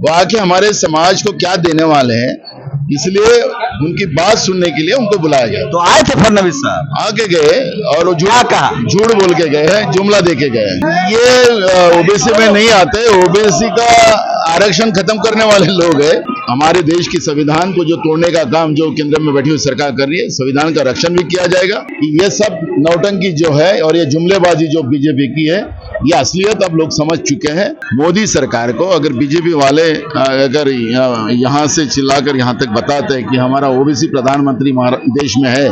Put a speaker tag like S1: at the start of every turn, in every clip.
S1: वो आके हमारे समाज को क्या देने वाले हैं, इसलिए उनकी बात सुनने के लिए उनको बुलाया गया।
S2: तो आए थे फडणवीस साहब,
S1: आके गए और वो झूठ बोल के गए हैं, जुमला दे के गए हैं। ये ओबीसी में नहीं आते, ओबीसी का आरक्षण खत्म करने वाले लोग हैं। हमारे देश की संविधान को जो तोड़ने का काम जो केंद्र में बैठी हुई सरकार कर रही है, संविधान का रक्षण भी किया जाएगा। ये सब नौटंकी जो है और ये जुमलेबाजी जो बीजेपी की है, ये असलियत अब लोग समझ चुके हैं। मोदी सरकार को अगर बीजेपी वाले अगर यहाँ से चिल्लाकर यहाँ तक बताते हैं कि हमारा ओबीसी प्रधानमंत्री देश में है,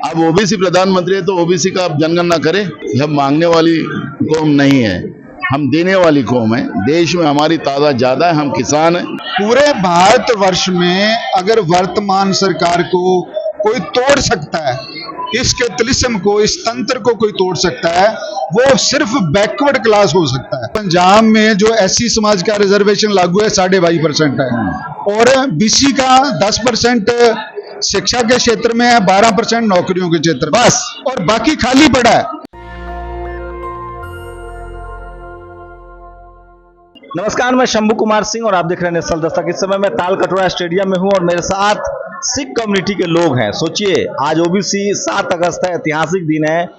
S1: अब ओबीसी प्रधानमंत्री है तो ओबीसी का आप जनगणना करें। हम मांगने वाली कौम नहीं है, हम देने वाली कौम है। देश में हमारी तादाद ज्यादा है, हम किसान हैं।
S3: पूरे भारतवर्ष में अगर वर्तमान सरकार को कोई तोड़ सकता है, इसके तिलिस्म को, इस तंत्र को कोई तोड़ सकता है, वो सिर्फ बैकवर्ड क्लास हो सकता है। पंजाब में जो एससी समाज का रिजर्वेशन लागू है 22.5% है और बीसी का 10% शिक्षा के क्षेत्र में है, 12% नौकरियों के क्षेत्र में, बस, और बाकी खाली पड़ा है।
S2: नमस्कार, मैं शंभू कुमार सिंह और आप देख रहे हैं नेशनल दस्तक। इस समय मैं तालकटोरा स्टेडियम में हूं और मेरे साथ सिख कम्युनिटी के लोग हैं। सोचिए, आज ओबीसी 7 अगस्त है, ऐतिहासिक दिन है।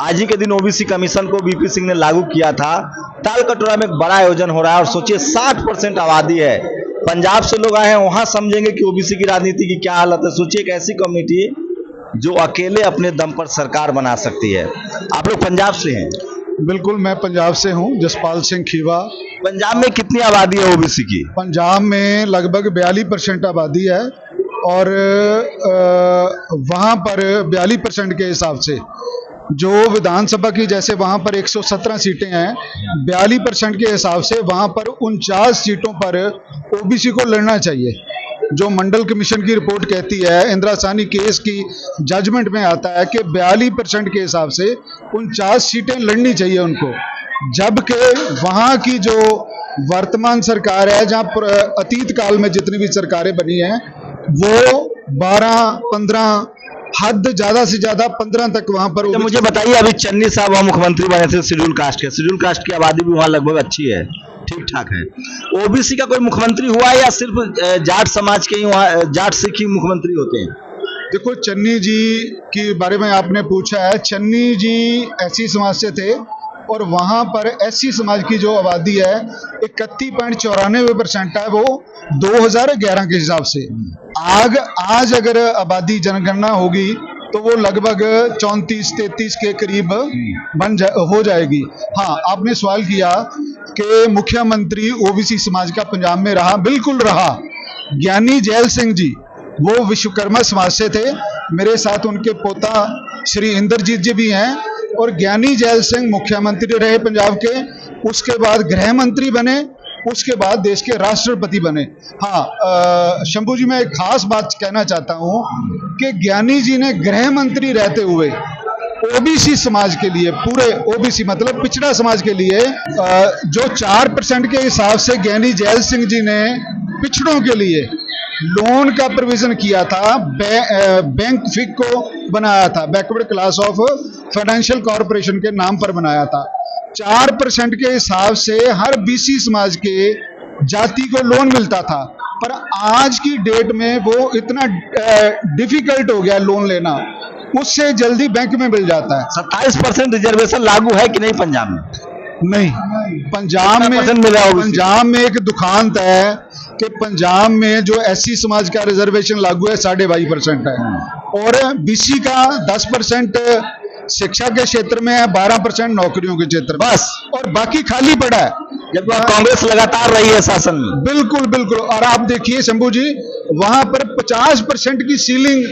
S2: आज ही के दिन ओबीसी कमीशन को बीपी सिंह ने लागू किया था। तालकटोरा में एक बड़ा आयोजन हो रहा है और सोचिए 60% आबादी है, पंजाब से लोग आए हैं। वहां समझेंगे कि ओबीसी की राजनीति की क्या हालत है। सोचिए, एक ऐसी कम्युनिटी जो अकेले अपने दम पर सरकार बना सकती है। आप लोग पंजाब से हैं?
S3: बिल्कुल, मैं पंजाब से हूं, जसपाल सिंह खीवा।
S2: पंजाब में कितनी आबादी है ओबीसी की?
S3: पंजाब में लगभग 42% आबादी है और वहां पर 42% के हिसाब से जो विधानसभा की, जैसे वहां पर 117 सीटें हैं, 42% के हिसाब से वहां पर 49 सीटों पर ओबीसी को लड़ना चाहिए। जो मंडल कमीशन की रिपोर्ट कहती है, इंदिरा साहनी केस की जजमेंट में आता है कि 42% के हिसाब से 49 सीटें लड़नी चाहिए उनको। जबकि वहां की जो वर्तमान सरकार है, जहां अतीत काल में जितनी भी सरकारें बनी हैं, वो 12-15, हद ज्यादा से ज्यादा 15 तक वहां पर।
S2: तो मुझे बताइए, अभी चन्नी साहब वहां मुख्यमंत्री बने थे शेड्यूल कास्ट के। शेड्यूल कास्ट की आबादी भी वहां लगभग अच्छी है, ठीक ठाक है। ओबीसी का कोई मुख्यमंत्री हुआ या सिर्फ जाट समाज के ही वहां, जाट सिख ही मुख्यमंत्री होते हैं?
S3: देखो, चन्नी जी के बारे में आपने पूछा है। चन्नी जी एससी समाज से थे और वहां पर एससी समाज की जो आबादी है 31.94% है, वो 2011 के हिसाब से। आज अगर आबादी जनगणना होगी तो वो लगभग 34-33 के करीब हो जाएगी। हाँ, आपने सवाल किया कि मुख्यमंत्री ओबीसी समाज का पंजाब में रहा, बिल्कुल रहा। ज्ञानी जैल सिंह जी वो विश्वकर्मा समाज से थे, मेरे साथ उनके पोता श्री इंद्रजीत जी भी हैं, और ज्ञानी जैल सिंह मुख्यमंत्री रहे पंजाब के, उसके बाद गृह मंत्री बने, उसके बाद देश के राष्ट्रपति बने। हाँ, शंभू जी, मैं एक खास बात कहना चाहता हूं कि ज्ञानी जी ने गृह मंत्री रहते हुए ओबीसी समाज के लिए, पूरे ओबीसी मतलब पिछड़ा समाज के लिए, जो 4% के हिसाब से ज्ञानी जैल सिंह जी ने पिछड़ों के लिए लोन का प्रोविजन किया था, बैंक फिक को बनाया था, backward class of financial corporation के नाम पर बनाया था। 4% के हिसाब से हर बीसी समाज के जाति को लोन मिलता था, पर आज की डेट में वो इतना डिफिकल्ट हो गया लोन लेना, उससे जल्दी बैंक में मिल जाता है।
S2: 27% रिजर्वेशन लागू है कि नहीं पंजाब में?
S3: नहीं, पंजाब में एक दुखांत है कि पंजाब में जो एससी समाज का रिजर्वेशन लागू है 22.5% है और बीसी का 10% शिक्षा के क्षेत्र में है, 12% नौकरियों के क्षेत्र में, बस, और बाकी खाली पड़ा है।
S2: जब कांग्रेस लगातार रही है शासन में।
S3: बिल्कुल बिल्कुल। और आप देखिए शंभू जी, वहां पर 50% की सीलिंग,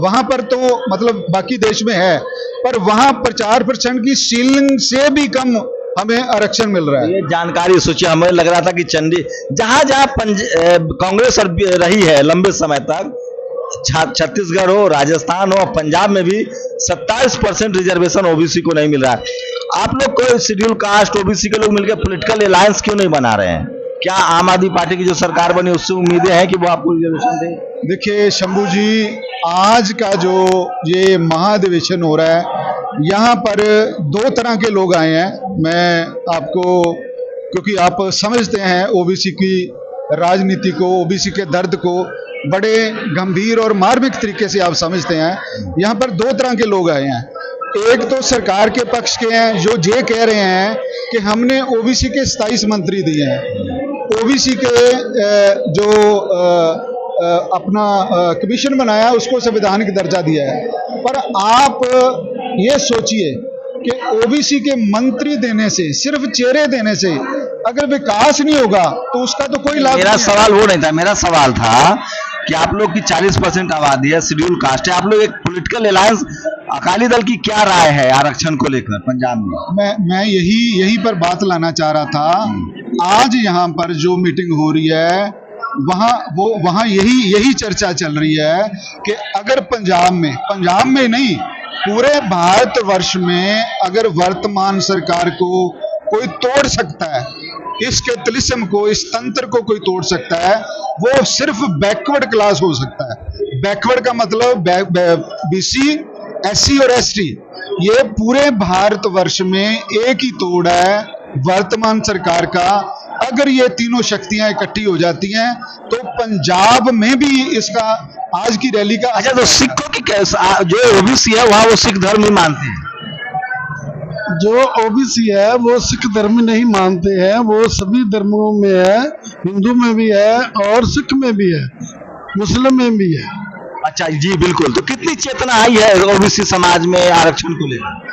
S3: वहां पर तो मतलब बाकी देश में है, पर वहां 50% की सीलिंग से भी कम हमें आरक्षण मिल रहा है।
S2: ये जानकारी सोचिए, हमें लग रहा था कि चंडी जहां कांग्रेस रही है लंबे समय तक, छत्तीसगढ़ हो, राजस्थान हो, पंजाब में भी 27% रिजर्वेशन ओबीसी को नहीं मिल रहा है। आप लोग को शेड्यूल कास्ट ओबीसी के लोग मिलकर पॉलिटिकल अलायंस क्यों नहीं बना रहे हैं? क्या आम आदमी पार्टी की जो सरकार बनी उससे उम्मीदें हैं कि वो आपको रिजर्वेशन दें?
S3: देखिए शंभू जी, आज का जो ये महाधिवेशन हो रहा है, यहाँ पर 2 तरह के लोग आए हैं। मैं आपको, क्योंकि आप समझते हैं ओबीसी की राजनीति को, ओबीसी के दर्द को बड़े गंभीर और मार्मिक तरीके से आप समझते हैं। यहाँ पर दो तरह के लोग आए हैं। एक तो सरकार के पक्ष के हैं जो ये कह रहे हैं कि हमने ओबीसी के 27 मंत्री दिए हैं, ओबीसी के जो अपना कमीशन बनाया उसको संवैधानिक दर्जा दिया है। पर आप ये सोचिए कि ओबीसी के मंत्री देने से, सिर्फ चेहरे देने से अगर विकास नहीं होगा तो उसका तो कोई लाभ
S2: मेरा
S3: नहीं है।
S2: सवाल वो नहीं था, मेरा सवाल था कि आप लोग की 40% आबादी है, शेड्यूल कास्ट है, आप लोग एक पॉलिटिकल अलायंस, अकाली दल की क्या राय है आरक्षण को लेकर पंजाब में?
S3: मैं यही पर बात लाना चाह रहा था। आज यहाँ पर जो मीटिंग हो रही है वहाँ यही चर्चा चल रही है कि अगर पंजाब में नहीं पूरे भारतवर्ष में अगर वर्तमान सरकार को कोई तोड़ सकता है, इसके तिलिस्म को, इस तंत्र को कोई तोड़ सकता है, वो सिर्फ बैकवर्ड क्लास हो सकता है। बैकवर्ड का मतलब बीसी, एससी और एसटी। ये पूरे भारतवर्ष में एक ही तोड़ है वर्तमान सरकार का। अगर ये तीनों शक्तियां इकट्ठी हो जाती हैं तो पंजाब में भी इसका आज की रैली का
S2: अच्छा, तो सिखों की जो ओबीसी है वहाँ वो सिख धर्म ही मानते हैं?
S4: जो ओबीसी है वो सिख धर्म नहीं मानते हैं, वो सभी धर्मों में है, हिंदू में भी है और सिख में भी है, मुस्लिम में भी है।
S2: अच्छा जी, बिल्कुल। तो कितनी चेतना आई है ओबीसी समाज में आरक्षण को लेकर?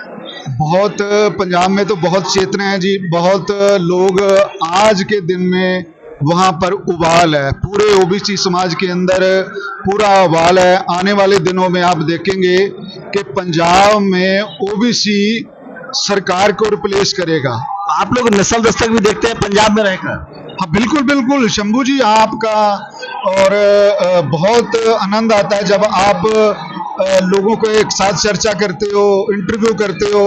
S3: बहुत, पंजाब में तो बहुत चेतना है जी। बहुत लोग आज के दिन में वहां पर उबाल है, पूरे ओबीसी समाज के अंदर पूरा उबाल है। आने वाले दिनों में आप देखेंगे कि पंजाब में ओबीसी सरकार को रिप्लेस करेगा।
S2: आप लोग नस्ल दस्तक भी देखते हैं पंजाब में रहकर?
S3: हाँ बिल्कुल बिल्कुल शंभू जी, आपका और बहुत आनंद आता है जब आप लोगों को एक साथ चर्चा करते हो, इंटरव्यू करते हो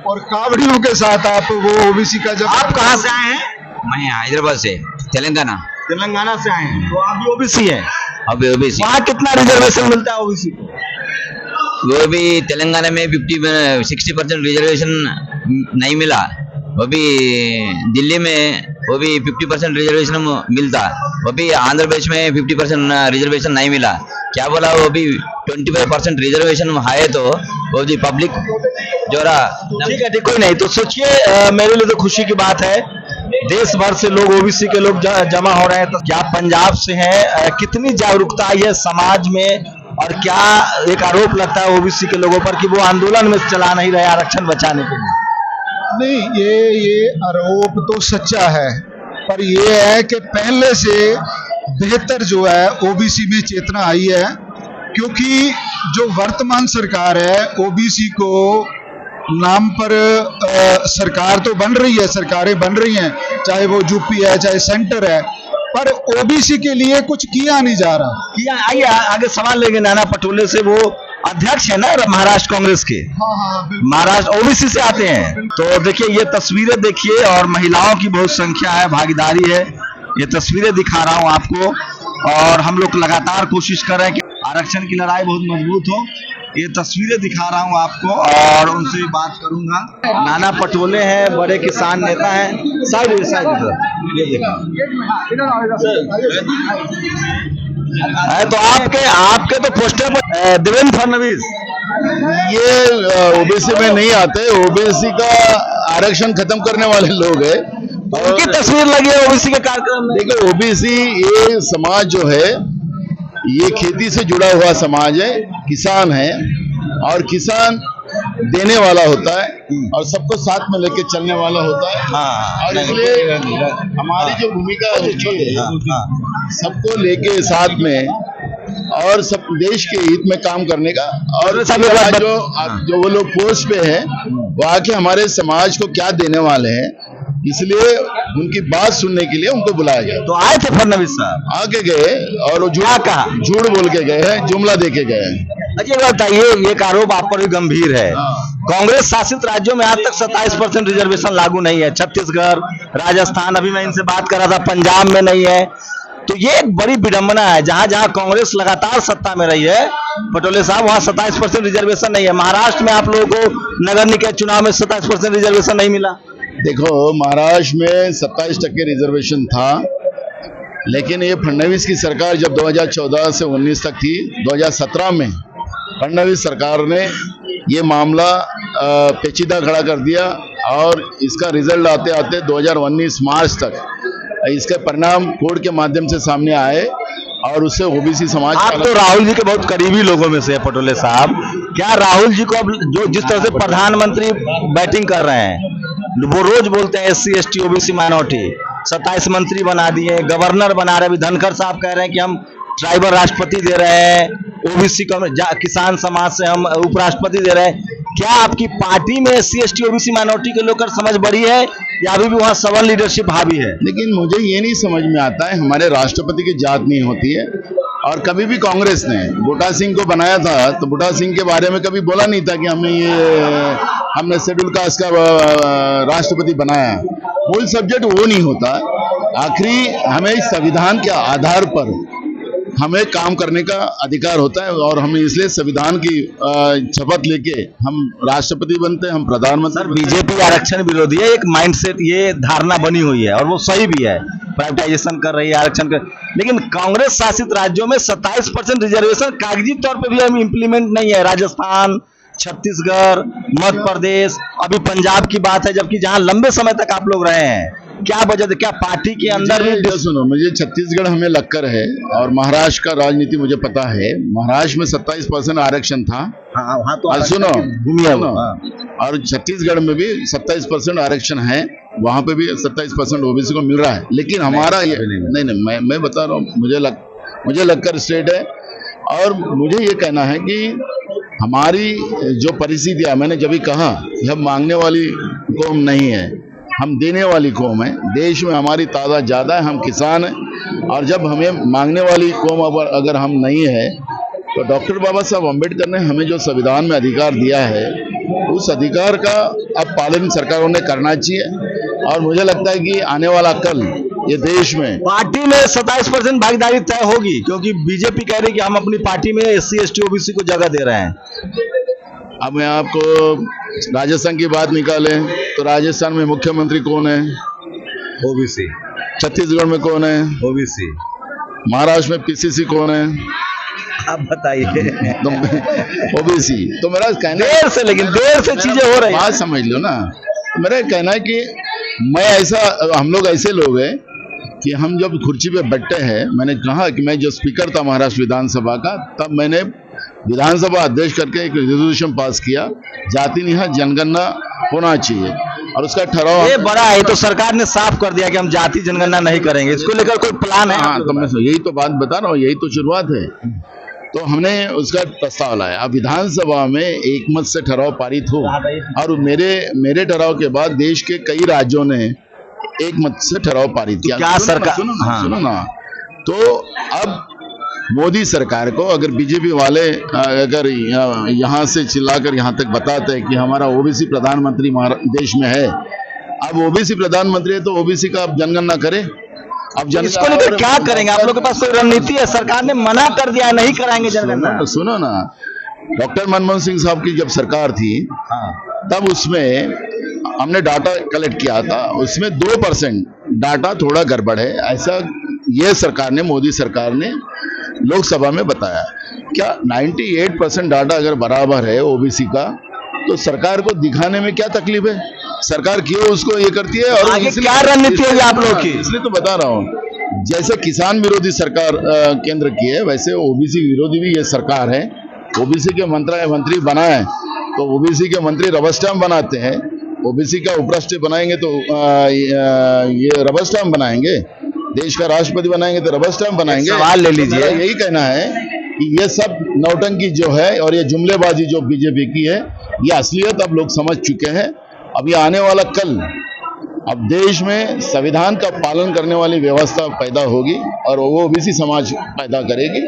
S3: और कावड़ियों के साथ आप वो ओबीसी का। जब
S2: आप कहाँ से आए हैं?
S5: मैं हैदराबाद से, तेलंगाना।
S2: तेलंगाना से आए हैं, तो आप भी ओबीसी हैं?
S5: अभी ओबीसी।
S2: वहाँ कितना रिजर्वेशन मिलता है ओबीसी को?
S5: वो भी तेलंगाना में 60% रिजर्वेशन नहीं मिला। वो भी दिल्ली में वो भी 50% रिजर्वेशन मिलता। वो भी आंध्र प्रदेश में 50% रिजर्वेशन नहीं मिला। क्या बोला, वो भी 25% रिजर्वेशन है तो वो भी पब्लिक जो रहा।
S2: ठीक है, कोई नहीं। तो सोचिए, मेरे लिए तो खुशी की बात है, देश भर से लोग, ओबीसी के लोग जमा हो रहे हैं। तो क्या पंजाब से हैं, कितनी जागरूकता आई है समाज में, और क्या एक आरोप लगता है ओबीसी के लोगों पर कि वो आंदोलन में चला नहीं रहे आरक्षण बचाने के लिए?
S3: नहीं, ये आरोप तो सच्चा है, पर ये है कि पहले से बेहतर जो है ओबीसी में चेतना आई है। क्योंकि जो वर्तमान सरकार है, ओबीसी को नाम पर सरकार तो बन रही है, सरकारें बन रही हैं, चाहे वो यूपी है चाहे सेंटर है, पर ओबीसी के लिए कुछ किया नहीं जा रहा।
S2: किया, आइए आगे सवाल लेंगे नाना पटोले से। वो अध्यक्ष है ना महाराष्ट्र कांग्रेस के, महाराष्ट्र ओबीसी से आते हैं। तो देखिए, ये तस्वीरें देखिए, और महिलाओं की बहुत संख्या है, भागीदारी है। ये तस्वीरें दिखा रहा हूं आपको, और हम लोग लगातार कोशिश कर रहे हैं कि आरक्षण की लड़ाई बहुत मजबूत हो। ये तस्वीरें दिखा रहा हूं आपको और उनसे बात करूंगा। नाना पटोले हैं, बड़े किसान नेता हैं। साइड ये देखो, तो आपके तो पोस्टर पर देवेंद्र फडणवीस,
S1: ये ओबीसी में नहीं आते, ओबीसी का आरक्षण खत्म करने वाले लोग हैं।
S2: उनकी तस्वीर लगी है ओबीसी के कार्यक्रम में।
S1: देखिए, ओबीसी ये समाज जो है ये खेती से जुड़ा हुआ समाज है, किसान है, और किसान देने वाला होता है और सबको साथ में लेके चलने वाला होता है।
S2: हाँ,
S1: और इसलिए हमारी जो भूमिका होती है सबको लेके साथ में और सब देश के हित में काम करने का। और जो वो लोग पोस्ट पे हैं वो आके हमारे समाज को क्या देने वाले हैं, इसलिए उनकी बात सुनने के लिए उनको बुलाया गया।
S2: तो आए थे फडणवीस साहब,
S1: आके गए और वो झूठ बोल के गए हैं, जुमला दे के गए हैं।
S2: अच्छा, बताइए, एक आरोप आप पर भी गंभीर है। कांग्रेस शासित राज्यों में आज तक 27% रिजर्वेशन लागू नहीं है। छत्तीसगढ़, राजस्थान, अभी मैं इनसे बात कर रहा था, पंजाब में नहीं है। तो ये एक बड़ी विडंबना है। जहां जहां कांग्रेस लगातार सत्ता में रही है पटोले साहब, वहां 27% रिजर्वेशन नहीं है। महाराष्ट्र में आप लोगों को नगर निकाय चुनाव में 27% रिजर्वेशन नहीं मिला।
S1: देखो, महाराष्ट्र में 27% रिजर्वेशन था, लेकिन ये फडणवीस की सरकार जब 2014 से 19 तक थी, 2017 में फडणवीस सरकार ने ये मामला पेचीदा खड़ा कर दिया और इसका रिजल्ट आते आते 2019 मार्च तक इसके परिणाम कोर्ट के माध्यम से सामने आए और उससे ओबीसी समाज
S2: आप तो राहुल जी के बहुत करीबी लोगों में से है पटोले साहब, क्या राहुल जी को अब जो जिस तरह से प्रधानमंत्री बैटिंग कर रहे हैं, वो रोज बोलते हैं SC ST OBC माइनॉरिटी, 27 मंत्री बना दिए, गवर्नर बना रहे, अभी धनखड़ साहब कह रहे हैं कि हम ट्राइबल राष्ट्रपति दे रहे हैं, ओबीसी किसान समाज से हम उपराष्ट्रपति दे रहे हैं। क्या आपकी पार्टी में SC ST OBC माइनॉरिटी के लोग समझ बढ़ी है या अभी भी वहाँ सबल लीडरशिप हावी है?
S1: लेकिन मुझे ये नहीं समझ में आता है, हमारे राष्ट्रपति की जात नहीं होती है और कभी भी कांग्रेस ने बूटा सिंह को बनाया था तो बूटा सिंह के बारे में कभी बोला नहीं था कि हमने शेड्यूल कास्ट का राष्ट्रपति बनाया। मूल सब्जेक्ट वो नहीं होता, आखिरी हमें संविधान के आधार पर हमें काम करने का अधिकार होता है और हमें इसलिए संविधान की शपथ लेके हम राष्ट्रपति बनते हैं, हम प्रधानमंत्री।
S2: बीजेपी आरक्षण विरोधी है, एक माइंडसेट, ये धारणा बनी हुई है और वो सही भी है, प्राइवेटाइजेशन कर रही है, आरक्षण कर, लेकिन कांग्रेस शासित राज्यों में 27% रिजर्वेशन कागजी तौर पे भी हम इम्प्लीमेंट नहीं है। राजस्थान, छत्तीसगढ़, मध्य प्रदेश, अभी पंजाब की बात है, जबकि जहां लंबे समय तक आप लोग रहे हैं। क्या वजह, क्या पार्टी के अंदर भी?
S1: सुनो, मुझे छत्तीसगढ़ हमें लगकर है और महाराष्ट्र का राजनीति मुझे पता है। महाराष्ट्र में 27% आरक्षण था।
S2: हाँ, वहाँ तो
S1: सुनो,
S2: हाँ।
S1: और छत्तीसगढ़ में भी 27% आरक्षण है, वहां पे भी 27% ओबीसी को मिल रहा है। लेकिन हमारा ये नहीं, मैं बता रहा हूँ, मुझे लगकर स्टेट है और मुझे ये कहना है कि हमारी जो परिस्थितियां, मैंने जब भी कहा हम मांगने वाली कौम नहीं है, हम देने वाली कौम है। देश में हमारी तादाद ज़्यादा है, हम किसान हैं और जब हमें मांगने वाली कौम अगर हम नहीं है तो डॉक्टर बाबा साहब अम्बेडकर ने हमें जो संविधान में अधिकार दिया है उस अधिकार का अब पालन सरकारों ने करना चाहिए। और मुझे लगता है कि आने वाला कल ये देश में
S2: पार्टी में 27% भागीदारी तय होगी, क्योंकि बीजेपी कह रही है कि हम अपनी पार्टी में SC ST OBC को जगह दे रहे हैं।
S1: अब मैं आपको राजस्थान की बात निकालें तो राजस्थान में मुख्यमंत्री कौन है?
S2: OBC।
S1: छत्तीसगढ़ में कौन है?
S2: OBC।
S1: महाराष्ट्र में PCC कौन है?
S2: आप बताइए।
S1: OBC। तो मेरा कहना
S2: देर से, लेकिन देर से चीजें हो रही हैं।
S1: बात समझ लो ना, मेरा कहना है कि हम लोग ऐसे लोग हैं कि हम जब कुर्सी पे बैठते हैं, मैंने कहा कि मैं जो स्पीकर था महाराष्ट्र विधानसभा का, तब मैंने विधानसभा अध्यक्ष करके एक रेजोल्यूशन पास किया, जाति निहाय जनगणना होना चाहिए और उसका ठहराव।
S2: ये बड़ा है, तो सरकार ने साफ कर दिया कि हम जाति जनगणना नहीं करेंगे, इसको लेकर कोई प्लान है?
S1: हाँ, तो मैं यही तो बात बता रहा हूँ, यही तो शुरुआत है। तो हमने उसका प्रस्ताव लाया, अब विधानसभा में एक मत से ठहराव पारित हो और मेरे ठहराव के बाद देश के कई राज्यों ने एक मत से ठहराव पारित किया।
S2: क्या सरकार?
S1: सुनो ना, तो अब मोदी सरकार को अगर बीजेपी वाले अगर यहाँ से चिल्लाकर यहाँ तक बताते हैं कि हमारा ओबीसी प्रधानमंत्री देश में है, अब ओबीसी प्रधानमंत्री है तो ओबीसी का अब जनगणना करे। अब
S2: इसको लेकर क्या करेंगे? आप लोग के पास कोई रणनीति है? सरकार ने मना कर दिया, नहीं कराएंगे जनगणना।
S1: सुनो ना, डॉक्टर मनमोहन सिंह साहब की जब सरकार थी तब उसमें हमने डाटा कलेक्ट किया था, उसमें 2% डाटा थोड़ा गड़बड़ है, ऐसा ये सरकार ने, मोदी सरकार ने लोकसभा में बताया। क्या 98% डाटा अगर बराबर है ओबीसी का तो सरकार को दिखाने में क्या तकलीफ है? सरकार क्यों उसको ये करती है? और
S2: आगे क्या रणनीति है आप लोग की?
S1: इसलिए तो बता रहा हूँ, जैसे किसान विरोधी सरकार केंद्र की है, वैसे ओबीसी विरोधी भी ये सरकार है। ओबीसी के मंत्री बनाए तो ओबीसी के मंत्री रबर स्टैम्प बनाते हैं, ओबीसी का उपराष्ट्रपति बनाएंगे तो ये रबर स्टैम्प बनाएंगे, देश का राष्ट्रपति बनाएंगे तो रबर स्टैम्प बनाएंगे।
S2: सवाल ले लीजिए।
S1: तो यही कहना है कि ये सब नौटंकी जो है और ये जुमलेबाजी जो बीजेपी की है, ये असलियत अब लोग समझ चुके हैं। अब ये आने वाला कल अब देश में संविधान का पालन करने वाली व्यवस्था पैदा होगी और वो ओबीसी समाज पैदा करेगी।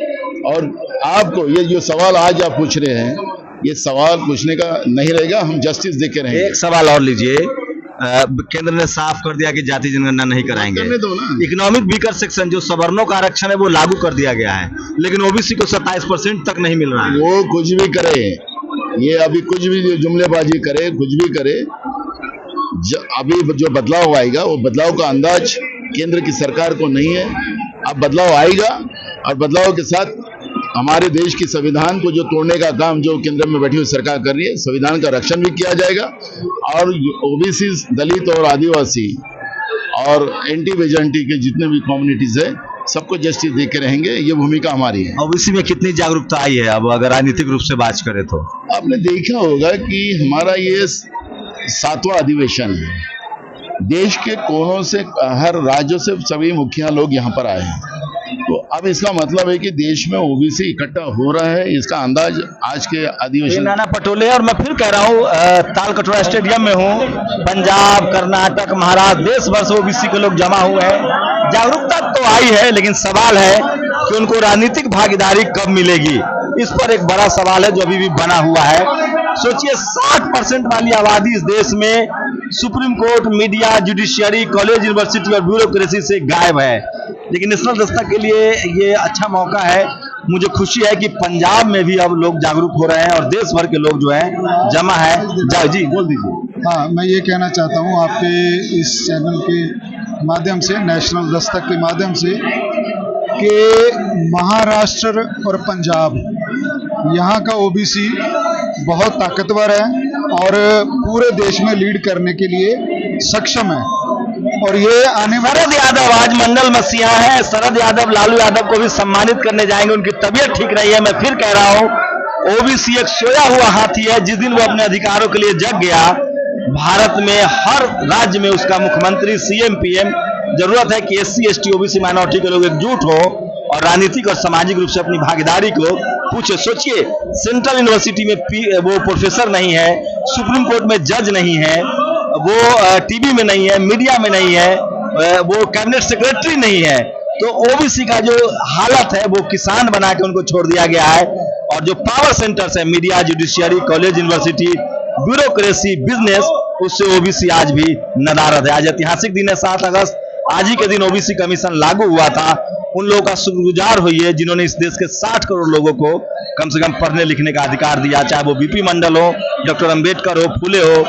S1: और आपको ये जो सवाल आज आप पूछ रहे हैं, ये सवाल पूछने का नहीं रहेगा, हम जस्टिस देके रहेंगे।
S2: एक सवाल और लीजिए, केंद्र ने साफ कर दिया कि जाति जनगणना नहीं कराएंगे। इकोनॉमिक वीकर सेक्शन जो सवर्णों का आरक्षण है वो लागू कर दिया गया है, लेकिन ओबीसी को 27% तक नहीं मिल रहा है।
S1: वो कुछ भी करे, ये अभी कुछ भी जुमलेबाजी करे, कुछ भी करे, अभी जो बदलाव आएगा वो बदलाव का अंदाज केंद्र की सरकार को नहीं है। अब बदलाव आएगा और बदलाव के साथ हमारे देश की संविधान को जो तोड़ने का काम जो केंद्र में बैठी हुई सरकार कर रही है, संविधान का रक्षण भी किया जाएगा और ओबीसी, दलित और आदिवासी और एंटी वेजेंटी के जितने भी कम्युनिटीज है सबको जस्टिस दे के रहेंगे। ये भूमिका हमारी है।
S2: ओबीसी में कितनी जागरूकता आई है अब अगर राजनीतिक रूप से बात करें तो?
S1: आपने देखा होगा कि हमारा ये 7वां अधिवेशन है। देश के कोनों से, हर राज्यों से सभी मुखिया लोग यहाँ पर आए हैं। तो अब इसका मतलब है कि देश में ओबीसी इकट्ठा हो रहा है, इसका अंदाज आज के अधिवेशन।
S2: नाना पटोले, और मैं फिर कह रहा हूँ ताल कटोरा स्टेडियम में हूँ, पंजाब, कर्नाटक, महाराष्ट्र, देश भर से ओबीसी के लोग जमा हुए हैं। जागरूकता तो आई है, लेकिन सवाल है कि उनको राजनीतिक भागीदारी कब मिलेगी, इस पर एक बड़ा सवाल है जो अभी भी बना हुआ है। सोचिए 60% वाली आबादी इस देश में supreme court, media, judiciary, college, university और ब्यूरोक्रेसी से गायब है। लेकिन नेशनल दस्तक के लिए ये अच्छा मौका है। मुझे खुशी है कि पंजाब में भी अब लोग जागरूक हो रहे हैं और देश भर के लोग जो है जमा है। जी बोल दीजिए।
S3: हाँ, मैं ये कहना चाहता हूँ आपके इस चैनल के माध्यम से, नेशनल दस्तक के माध्यम से, कि महाराष्ट्र और पंजाब, यहाँ का ओबीसी बहुत ताकतवर है और पूरे देश में लीड करने के लिए सक्षम है। और ये आने वाले
S2: शरद यादव आज मंडल मसीहा है। शरद यादव लालू यादव को भी सम्मानित करने जाएंगे, उनकी तबीयत ठीक रही है। मैं फिर कह रहा हूँ, ओबीसी एक सोया हुआ हाथी है। जिस दिन वो अपने अधिकारों के लिए जग गया, भारत में हर राज्य में उसका मुख्यमंत्री, सीएम, पीएम, जरूरत है कि एससी, एसटी, ओबीसी माइनॉरिटी के लोग एकजुट हो और राजनीतिक और सामाजिक रूप से अपनी भागीदारी को पूछे। सोचिए, सेंट्रल यूनिवर्सिटी में वो प्रोफेसर नहीं है, सुप्रीम कोर्ट में जज नहीं है, वो टीवी में नहीं है, मीडिया में नहीं है, वो कैबिनेट सेक्रेटरी नहीं है। तो ओबीसी का जो हालत है वो किसान बना के उनको छोड़ दिया गया है। और जो पावर सेंटर्स है, media, judiciary, college, university, bureaucracy, business, उससे ओबीसी आज भी नदारद है। आज ऐतिहासिक दिन है 7 अगस्त। आज ही के दिन ओबीसी कमीशन लागू हुआ था। उन लोगों का शुक्रगुजार होइए जिन्होंने इस देश के 60 करोड़ लोगों को कम से कम पढ़ने लिखने का अधिकार दिया, चाहे वो बीपी मंडल हो, डॉक्टर अंबेडकर हो, फुले हो,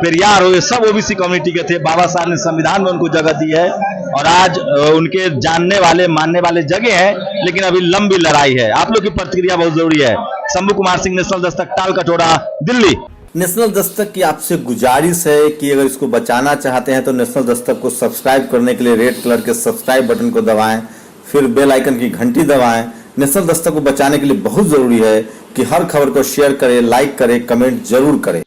S2: पेरियार हो, ये सब ओबीसी कम्युनिटी के थे। बाबा साहब ने संविधान में उनको जगह दी है और आज उनके जानने वाले, मानने वाले जगह हैं, लेकिन अभी लंबी लड़ाई है। आप लोग की प्रतिक्रिया बहुत जरूरी है। शंभू कुमार सिंह, नेशनल दस्तक, ताल कटोरा, दिल्ली।
S6: नेशनल दस्तक की आपसे गुजारिश है कि अगर इसको बचाना चाहते हैं तो नेशनल दस्तक को सब्सक्राइब करने के लिए रेड कलर के सब्सक्राइब बटन को दबाएं, फिर बेल आइकन की घंटी दबाएं। नेशनल दस्तक को बचाने के लिए बहुत जरूरी है कि हर खबर को शेयर करें, लाइक करें, कमेंट जरूर करें।